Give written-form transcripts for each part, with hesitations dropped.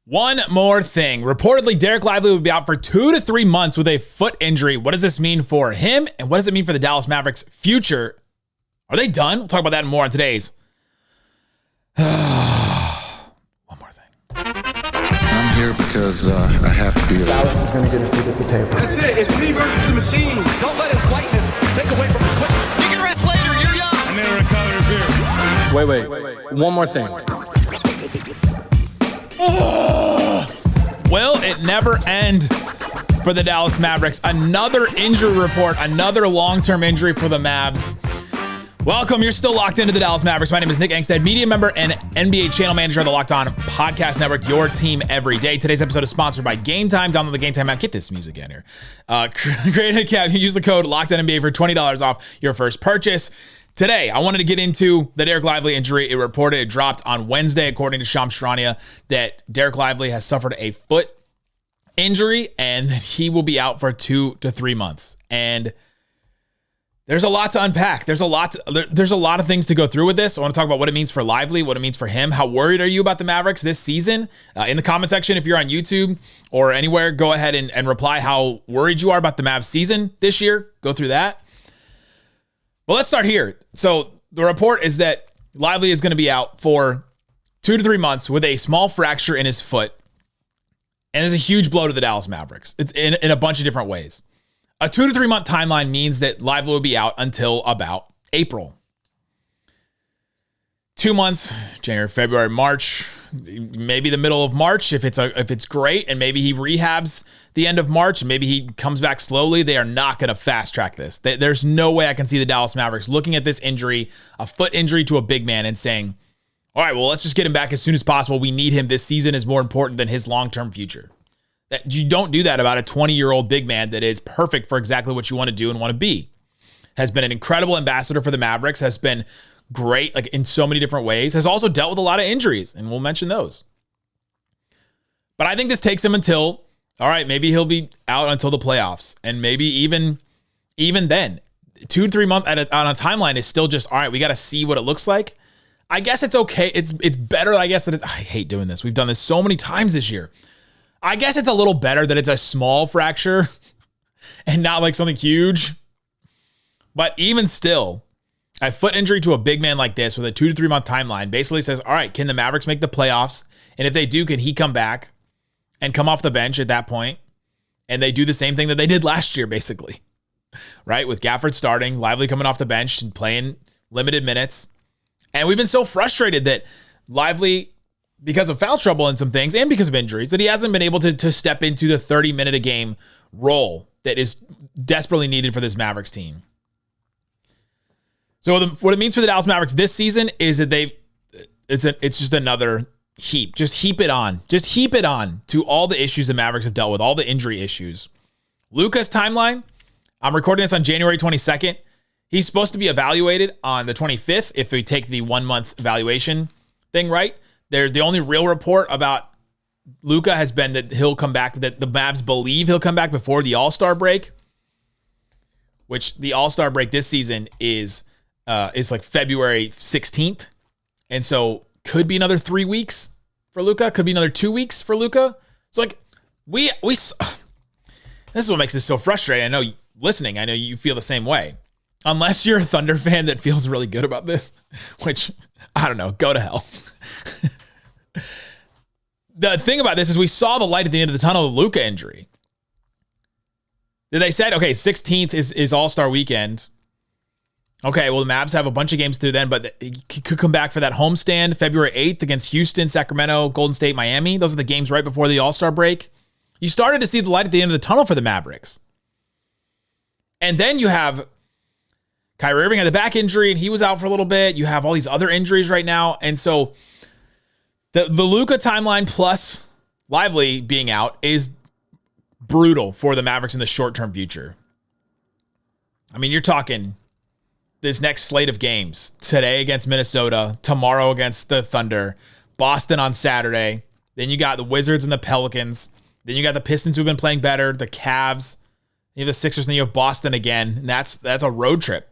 One more thing. Reportedly, Dereck Lively will be out for 2 to 3 months with a foot injury. What does this mean for him? And what does it mean for the Dallas Mavericks' future? Are they done? We'll talk about that and more on today's. One more thing. I'm here because I have to be. Dallas is going to get a seat at the table. That's it. It's me versus the machine. Don't let his lightness take away from his quickness. You can rest later. You're young. And then recover here. Wait. One more thing. Will it never end for the Dallas Mavericks? Another injury report, another long-term injury for the Mavs. Welcome. You're still locked into the Dallas Mavericks. My name is Nick Angstadt, media member and NBA channel manager of the Locked On Podcast Network, your team every day. Today's episode is sponsored by Game Time. Download the Game Time app. Get this music in here. Create an account. Use the code LOCKEDONNBA for $20 off your first purchase. Today, I wanted to get into the Dereck Lively injury. It dropped on Wednesday, according to Shams Charania, that Dereck Lively has suffered a foot injury and that he will be out for 2 to 3 months. And there's a lot to unpack. There's a lot of things to go through with this. I want to talk about what it means for Lively, what it means for him. How worried are you about the Mavericks this season? In the comment section, if you're on YouTube or anywhere, go ahead and reply how worried you are about the Mavs season this year. Go through that. Well, let's start here. So the report is that Lively is going to be out for 2 to 3 months with a small fracture in his foot. And it's a huge blow to the Dallas Mavericks. It's in a bunch of different ways. A 2 to 3 month timeline means that Lively will be out until about April. 2 months, January, February, March, maybe the middle of March if it's great, and maybe he rehabs the end of March, and maybe he comes back slowly. They are not going to fast track this. There's no way I can see the Dallas Mavericks looking at this injury, a foot injury to a big man, and saying, all right, well, let's just get him back as soon as possible. We need him. This season is more important than his long-term future. That you don't do that about a 20-year-old big man that is perfect for exactly what you want to do and want to be. Has been an incredible ambassador for the Mavericks, has been great like in so many different ways, has also dealt with a lot of injuries, and we'll mention those. But I think this takes him until, all right, maybe he'll be out until the playoffs, and maybe even then. 2 to 3 months on a timeline is still just, all right, we got to see what it looks like. I guess it's okay. It's better, I guess, that I hate doing this. We've done this so many times this year. I guess it's a little better that it's a small fracture and not like something huge. But even still, a foot injury to a big man like this with a 2 to 3 month timeline basically says, all right, can the Mavericks make the playoffs? And if they do, can he come back and come off the bench at that point? And they do the same thing that they did last year, basically, right? With Gafford starting, Lively coming off the bench and playing limited minutes. And we've been so frustrated that Lively, because of foul trouble and some things and because of injuries, that he hasn't been able to step into the 30-minute a game role that is desperately needed for this Mavericks team. So what it means for the Dallas Mavericks this season is that it's just another heap. Just heap it on. Just heap it on to all the issues the Mavericks have dealt with, all the injury issues. Luka's timeline, I'm recording this on January 22nd. He's supposed to be evaluated on the 25th if we take the 1 month evaluation thing, right? The only real report about Luka has been that he'll come back, that the Mavs believe he'll come back before the All-Star break, which the All-Star break this season is like February 16th. And so could be another 3 weeks for Luka, could be another 2 weeks for Luka. It's like this is what makes this so frustrating. I know you feel the same way. Unless you're a Thunder fan that feels really good about this, which I don't know, go to hell. The thing about this is we saw the light at the end of the tunnel of the Luka injury. They said, okay, 16th is All-Star weekend. Okay, well, the Mavs have a bunch of games through then, but he could come back for that homestand February 8th against Houston, Sacramento, Golden State, Miami. Those are the games right before the All-Star break. You started to see the light at the end of the tunnel for the Mavericks. And then you have Kyrie Irving had the back injury, and he was out for a little bit. You have all these other injuries right now. And so the Luka timeline plus Lively being out is brutal for the Mavericks in the short-term future. I mean, you're talking this next slate of games. Today against Minnesota, tomorrow against the Thunder, Boston on Saturday. Then you got the Wizards and the Pelicans. Then you got the Pistons who've been playing better, the Cavs. You have the Sixers, and then you have Boston again. And that's a road trip.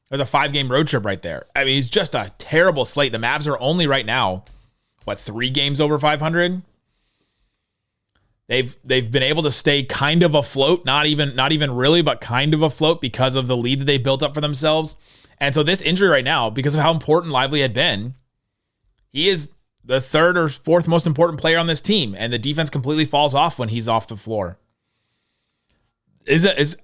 There's a 5-game road trip right there. I mean, it's just a terrible slate. The Mavs are only right now, 3 games over 500? They've been able to stay kind of afloat, not even really, but kind of afloat because of the lead that they built up for themselves. And so this injury right now, because of how important Lively had been, he is the third or fourth most important player on this team, and the defense completely falls off when he's off the floor. It's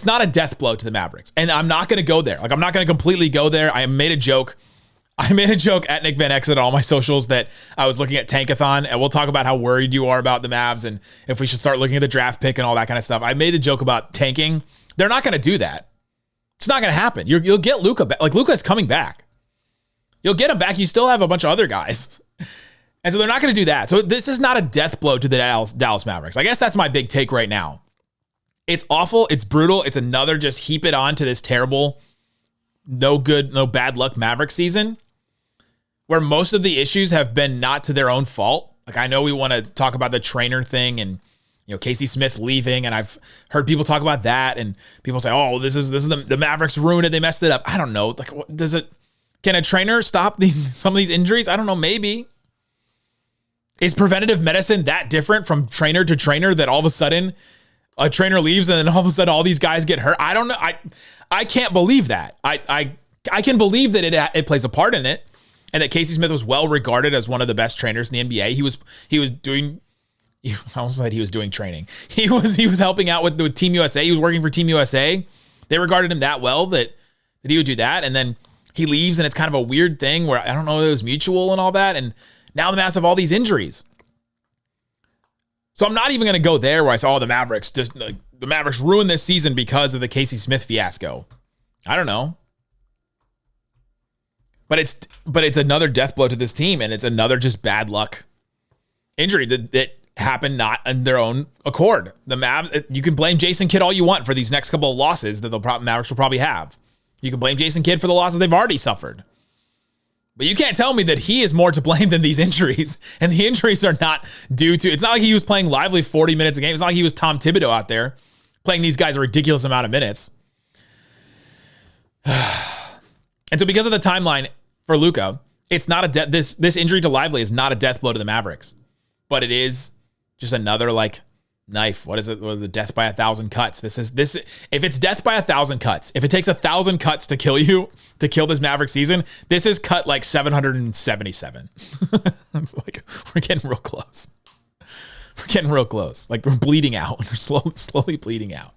not a death blow to the Mavericks, and I'm not going to go there. Like, I'm not going to completely go there. I made a joke at Nick Van Exit on all my socials that I was looking at Tankathon, and we'll talk about how worried you are about the Mavs and if we should start looking at the draft pick and all that kind of stuff. I made a joke about tanking. They're not going to do that. It's not going to happen. You'll get Luka back. Like, Luka is coming back. You'll get him back. You still have a bunch of other guys. And so they're not going to do that. So this is not a death blow to the Dallas Mavericks. I guess that's my big take right now. It's awful. It's brutal. It's another just heap it on to this terrible, no good, no bad luck Maverick season where most of the issues have been not to their own fault. Like, I know we want to talk about the trainer thing and, you know, Casey Smith leaving, and I've heard people talk about that, and people say, "Oh, this is the Mavericks ruined it. They messed it up." I don't know. Like, what does it? Can a trainer stop some of these injuries? I don't know. Maybe. Is preventative medicine that different from trainer to trainer that all of a sudden a trainer leaves and then all of a sudden all these guys get hurt? I don't know. I can't believe that. I can believe that it plays a part in it, and that Casey Smith was well regarded as one of the best trainers in the NBA. He was doing. I almost said he was doing training. He was helping out with Team USA. He was working for Team USA. They regarded him that well that he would do that. And then he leaves, and it's kind of a weird thing where I don't know if it was mutual and all that. And now the Mavs have all these injuries. So I'm not even going to go there where I saw the Mavericks ruined this season because of the Casey Smith fiasco. I don't know. But it's another death blow to this team, and it's another just bad luck injury that happened not on their own accord. The Mavs, you can blame Jason Kidd all you want for these next couple of losses that the Mavericks will probably have. You can blame Jason Kidd for the losses they've already suffered. But you can't tell me that he is more to blame than these injuries. And the injuries are not due to, it's not like he was playing Lively 40 minutes a game. It's not like he was Tom Thibodeau out there playing these guys a ridiculous amount of minutes. And so because of the timeline for Luka, it's not this injury to Lively is not a death blow to the Mavericks. But it is just another like knife. What is it? The death by 1,000 cuts. This. If it's death by 1,000 cuts, if it takes 1,000 cuts to kill you, to kill this Maverick season, this is cut like 777. Like, we're getting real close. Like, we're bleeding out. We're slowly bleeding out.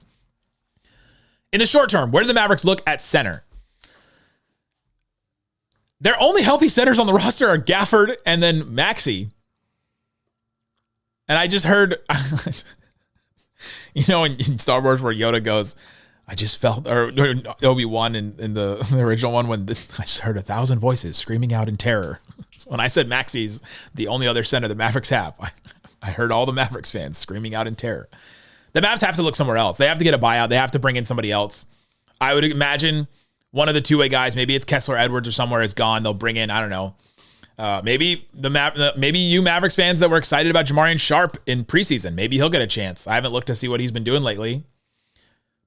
In the short term, where do the Mavericks look at center? Their only healthy centers on the roster are Gafford and then Maxi. And I just heard, you know, in Star Wars where Yoda goes, I just felt, or Obi-Wan in the original one, when I just heard 1,000 voices screaming out in terror. So when I said Maxi's the only other center the Mavericks have, I heard all the Mavericks fans screaming out in terror. The Mavs have to look somewhere else. They have to get a buyout. They have to bring in somebody else. I would imagine one of the two-way guys, maybe it's Kessler Edwards or somewhere, is gone. They'll bring in, I don't know, maybe you Mavericks fans that were excited about Jamarian Sharp in preseason, maybe he'll get a chance. I haven't looked to see what he's been doing lately,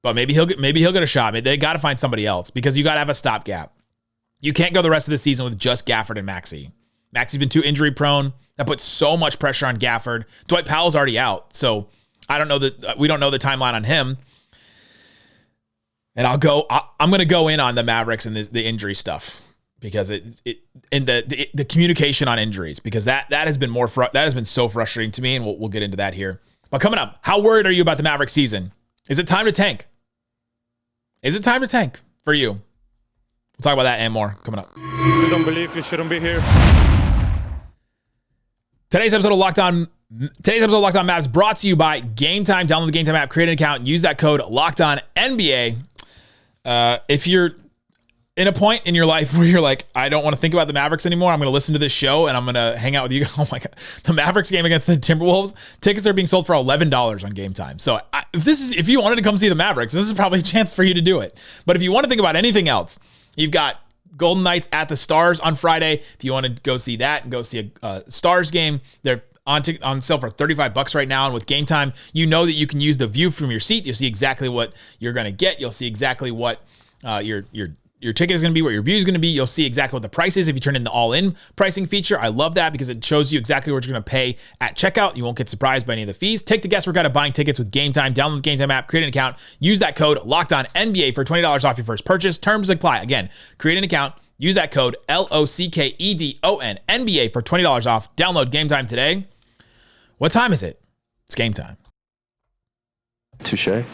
but maybe he'll get a shot. They got to find somebody else because you got to have a stopgap. You can't go the rest of the season with just Gafford and Maxi. Maxi's been too injury prone. That puts so much pressure on Gafford. Dwight Powell's already out, so I don't know that we don't know the timeline on him. And I'm going to go in on the Mavericks and the injury stuff. Because the communication on injuries, because that has been that has been so frustrating to me, and we'll get into that here. But coming up, how worried are you about the Maverick season? Is it time to tank? Is it time to tank for you? We'll talk about that and more coming up. If you don't believe, you shouldn't be here. Today's episode of Locked On Mavs brought to you by Game Time. Download the Game Time app, create an account, and use that code LOCKEDONNBA. If you're in a point in your life where you're like, I don't want to think about the Mavericks anymore, I'm going to listen to this show and I'm going to hang out with you. Oh my God. The Mavericks game against the Timberwolves, tickets are being sold for $11 on Game Time. So if you wanted to come see the Mavericks, this is probably a chance for you to do it. But if you want to think about anything else, you've got Golden Knights at the Stars on Friday. If you want to go see that and go see a Stars game, they're on sale for $35 right now. And with Game Time, you know that you can use the view from your seat. You'll see exactly what you're going to get. You'll see exactly what your your ticket is going to be, what your view is going to be. You'll see exactly what the price is if you turn in the all-in pricing feature. I love that because it shows you exactly what you're going to pay at checkout. You won't get surprised by any of the fees. Take the guesswork out of buying tickets with Game Time. Download the Game Time app, create an account, use that code LOCKEDONNBA for $20 off your first purchase. Terms apply. Again, create an account, use that code LOCKEDON NBA for $20 off. Download Game Time today. What time is it? It's game time. Touche.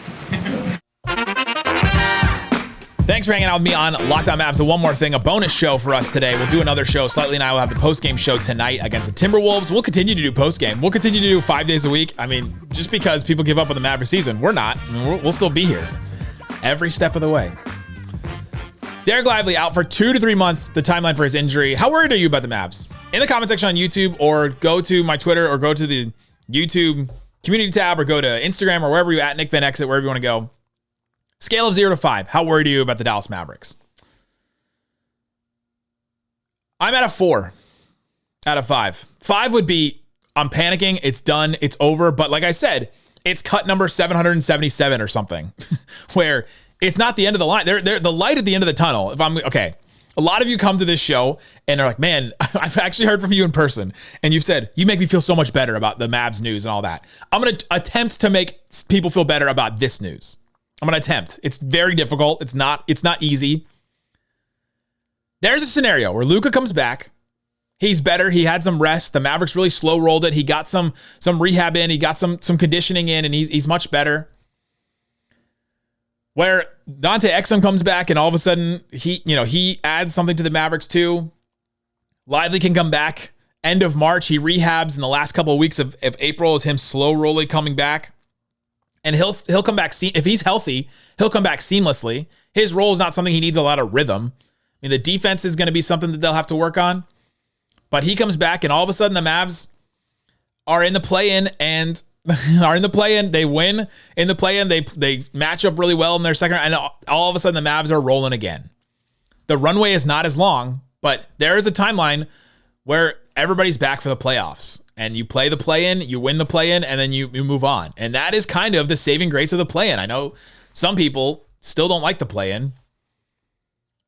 Thanks for hanging out with me on Locked On Mavs. The one more thing, a bonus show for us today. We'll do another show. Slightly and I will have the post-game show tonight against the Timberwolves. We'll continue to do post-game. We'll continue to do 5 days a week. I mean, just because people give up on the Mavericks season, we're not. I mean, we'll still be here every step of the way. Dereck Lively out for 2 to 3 months, the timeline for his injury. How worried are you about the Mavs? In the comment section on YouTube, or go to my Twitter, or go to the YouTube community tab, or go to Instagram, or wherever you're at, Nick Van Exit, wherever you want to go. Scale of 0 to 5. How worried are you about the Dallas Mavericks? I'm at a 4 out of 5. 5 would be, I'm panicking. It's done. It's over. But like I said, it's cut number 777 or something, where it's not the end of the line. They're the light at the end of the tunnel. If I'm okay, a lot of you come to this show and they're like, man, I've actually heard from you in person. And you've said, you make me feel so much better about the Mavs news and all that. I'm going to attempt to make people feel better about this news. I'm going to attempt. It's very difficult. It's not easy. There's a scenario where Luka comes back. He's better. He had some rest. The Mavericks really slow rolled it. He got some rehab in. He got some conditioning in, and he's much better. Where Dante Exum comes back, and all of a sudden he adds something to the Mavericks too. Lively can come back end of March. He rehabs in the last couple of weeks of April is him slow rolling coming back. And he'll come back. If he's healthy, he'll come back seamlessly. His role is not something he needs a lot of rhythm. I mean, the defense is going to be something that they'll have to work on. But he comes back, and all of a sudden the Mavs are in the play-in and are in the play-in. They win in the play-in. They match up really well in their second round, and all of a sudden the Mavs are rolling again. The runway is not as long, but there is a timeline where everybody's back for the playoffs. And you play the play-in, you win the play-in, and then you move on. And that is kind of the saving grace of the play-in. I know some people still don't like the play-in,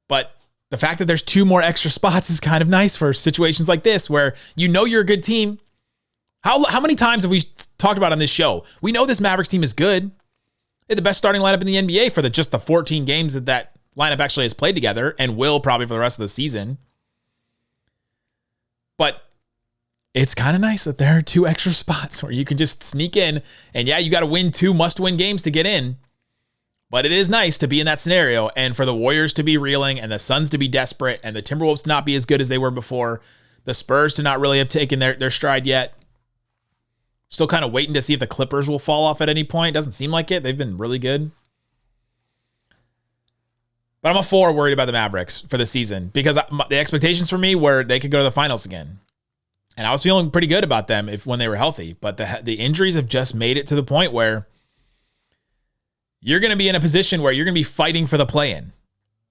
but the fact that there's 2 more extra spots is kind of nice for situations like this where you know you're a good team. How many times have we talked about on this show? We know this Mavericks team is good. They had the best starting lineup in the NBA for just the 14 games that lineup actually has played together, and will probably for the rest of the season. But it's kind of nice that there are 2 extra spots where you can just sneak in. And yeah, you got to win 2 must-win games to get in. But it is nice to be in that scenario, and for the Warriors to be reeling, and the Suns to be desperate, and the Timberwolves to not be as good as they were before, the Spurs to not really have taken their stride yet. Still kind of waiting to see if the Clippers will fall off at any point. Doesn't seem like it. They've been really good. But I'm a 4 worried about the Mavericks for the season, because the expectations for me were they could go to the finals again. And I was feeling pretty good about them when they were healthy. But the injuries have just made it to the point where you're going to be in a position where you're going to be fighting for the play-in.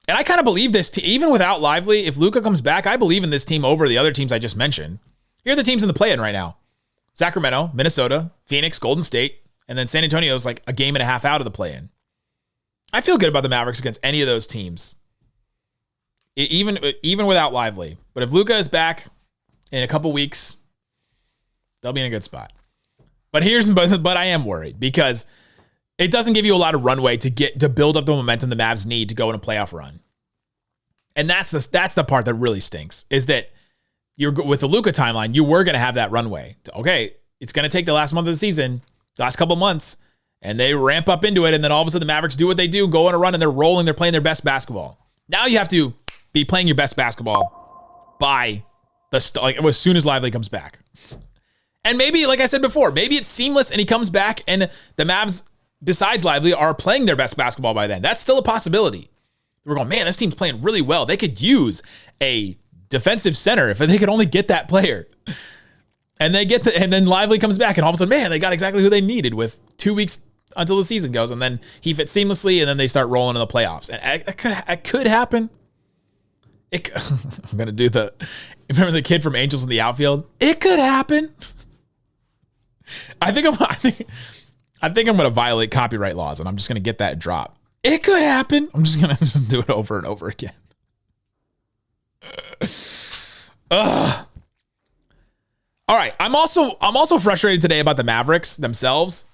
And I kind of believe this, even without Lively. If Luka comes back, I believe in this team over the other teams I just mentioned. Here are the teams in the play-in right now. Sacramento, Minnesota, Phoenix, Golden State, and then San Antonio is like a game and a half out of the play-in. I feel good about the Mavericks against any of those teams, even without Lively. But if Luka is back in a couple weeks, they'll be in a good spot. But I am worried because it doesn't give you a lot of runway to build up the momentum the Mavs need to go in a playoff run. And that's the part that really stinks, is that you're with the Luka timeline, you were going to have that runway. Okay, it's going to take the last month of the season, the last couple months, and they ramp up into it, and then all of a sudden the Mavericks do what they do, go on a run, and they're rolling, they're playing their best basketball. Now you have to be playing your best basketball by as soon as Lively comes back. And maybe, like I said before, maybe it's seamless and he comes back and the Mavs, besides Lively, are playing their best basketball by then. That's still a possibility. We're going, man, this team's playing really well. They could use a defensive center if they could only get that player. And and then Lively comes back and all of a sudden, man, they got exactly who they needed with 2 weeks until the season goes. And then he fits seamlessly and then they start rolling in the playoffs. And it could happen. I'm going to do remember the kid from Angels in the Outfield? It could happen. I think I'm going to violate copyright laws, and I'm just going to get that drop. It could happen. I'm just going to just do it over and over again. Ugh. All right. I'm also frustrated today about the Mavericks themselves.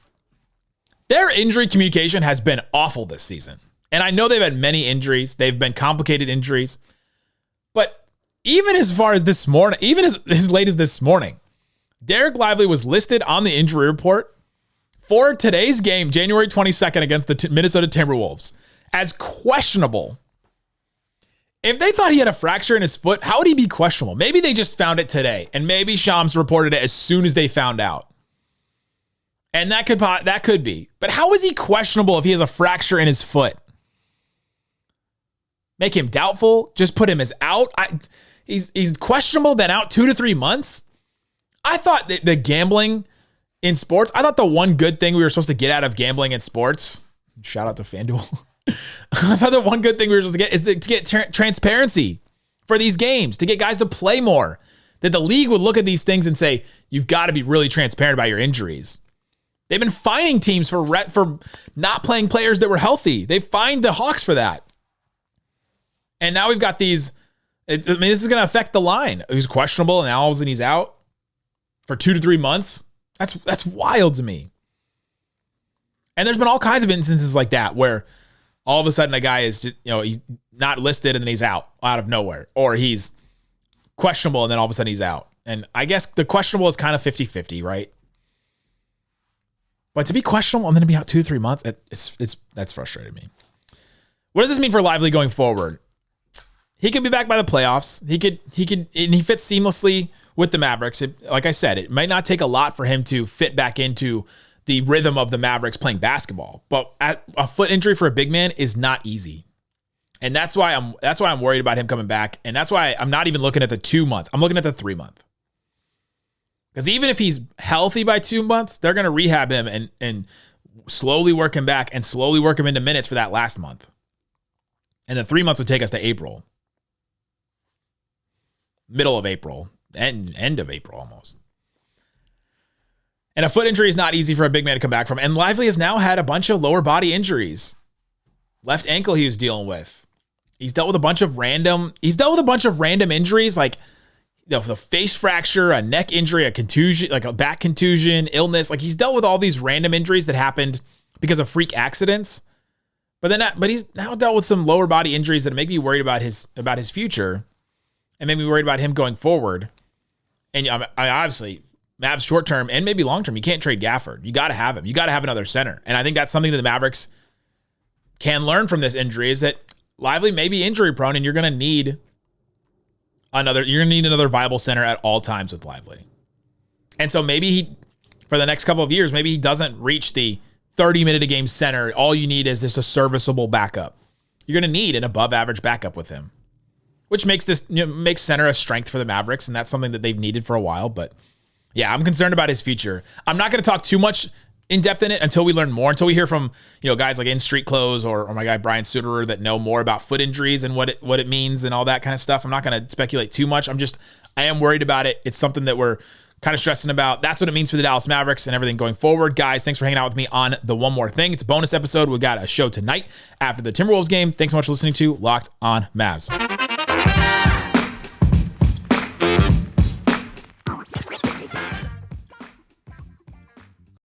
Their injury communication has been awful this season. And I know they've had many injuries. They've been complicated injuries. But even as far as this morning, even as late as this morning, Dereck Lively was listed on the injury report for today's game, January 22nd, against the Minnesota Timberwolves as questionable. If they thought he had a fracture in his foot, how would he be questionable? Maybe they just found it today, and maybe Shams reported it as soon as they found out. And that could be. But how is he questionable if he has a fracture in his foot? Make him doubtful? Just put him as out? He's questionable, then out 2 to 3 months? I thought that the gambling in sports, I thought the one good thing we were supposed to get out of gambling in sports, shout out to FanDuel, I thought the one good thing we were supposed to get is to get transparency for these games, to get guys to play more. That the league would look at these things and say, you've got to be really transparent about your injuries. They've been fining teams for not playing players that were healthy. They fined the Hawks for that. And now we've got these, this is going to affect the line. He's questionable, and now all of a sudden he's out for 2 to 3 months. That's wild to me. And there's been all kinds of instances like that where all of a sudden a guy is just, he's not listed and then he's out of nowhere. Or he's questionable and then all of a sudden he's out. And I guess the questionable is kind of 50-50, right? But to be questionable and then to be out 2 to 3 months, that's frustrated me. What does this mean for Lively going forward? He could be back by the playoffs. He could, and he fits seamlessly with the Mavericks. Like I said, it might not take a lot for him to fit back into the rhythm of the Mavericks playing basketball. But a foot injury for a big man is not easy. And that's why I'm worried about him coming back. And that's why I'm not even looking at the 2 month. I'm looking at the 3 month. Because even if he's healthy by 2 months, they're going to rehab him and slowly work him back and slowly work him into minutes for that last month. And the 3 months would take us to April. Middle of April. End of April almost. And a foot injury is not easy for a big man to come back from. And Lively has now had a bunch of lower body injuries. Left ankle he was dealing with. He's dealt with a bunch of random injuries, like the face fracture, a neck injury, a contusion, like a back contusion, illness. Like he's dealt with all these random injuries that happened because of freak accidents. But he's now dealt with some lower body injuries that make me worried about his future and make me worried about him going forward. And I obviously, Mavs short term and maybe long term, you can't trade Gafford. You got to have him. You got to have another center. And I think that's something that the Mavericks can learn from this injury, is that Lively may be injury prone and you're going to need another viable center at all times with Lively. And so maybe for the next couple of years, maybe he doesn't reach the 30-minute a game center. All you need is just a serviceable backup. You're going to need an above average backup with him, which makes makes center a strength for the Mavericks. And that's something that they've needed for a while. But yeah, I'm concerned about his future. I'm not going to talk too much in depth in it until we learn more, until we hear from, guys like In Street Clothes or my guy Brian Suterer that know more about foot injuries and what it means and all that kind of stuff. I'm not going to speculate too much. I am worried about it. It's something that we're kind of stressing about. That's what it means for the Dallas Mavericks and everything going forward. Guys, thanks for hanging out with me on the One More Thing. It's a bonus episode. We got a show tonight after the Timberwolves game. Thanks so much for listening to Locked on Mavs.